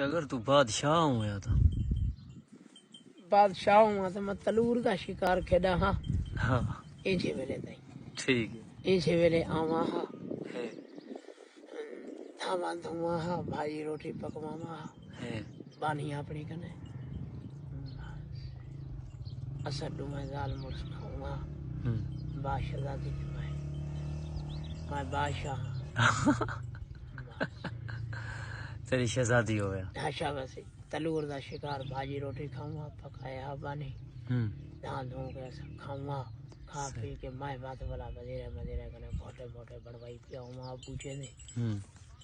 अगर तू बादशाह हुआ तो बादशाह हुआ तो मैं तलूर का शिकार खेड़ा हाँ हाँ इसे वेले ताई ठीक इसे वेले आवा हाँ है धावा धुआ हाँ भाई रोटी पकवावा हाँ है बानी अपनी कने असर मैं जाल मुर्स खाऊंगा बादशाह मैं बादशाह तेरी शहजादी हो गया हाशा वैसे तलूर का शिकार भाजी रोटी खाऊंगा पकाया बानी दाल धो के सब खाऊंगा खा पी के मैं बात वाला मजेरे मजेरे कने मोटे मोटे बनवाई पियाऊंगा पूछे ने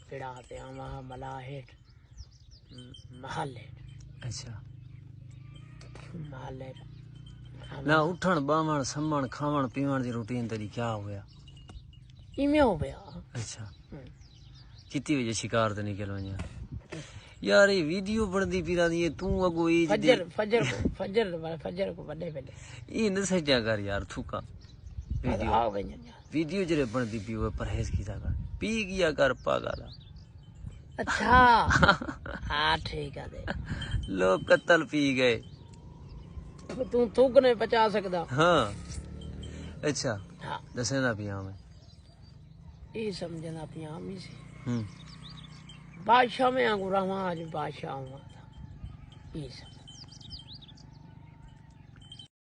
पिड़ाते आवा मला हेठ महल हेठ अच्छा महल हेठ ना उठण बामण समण खावण पीवण की रूटीन तेरी क्या होया इमे हो गया अच्छा कितनी बजे शिकार ते निकल वञा यार ये वीडियो बनदी पीरा दी तू अगो ई फजर फजर को बड़े पहले ये न सजा कर यार थूका वीडियो आओ गए वीडियो जरे बनदी पी वो परहेज कीता कर पी गया कर पागल अच्छा हाँ ठीक है दे लोग कत्ल पी गए तू थूक नहीं बचा सकता हाँ अच्छा हाँ दसे ना पिया मैं ये समझना पिया हम से बादशाह में आगू रहा आज बादशाह हुआ था ये सब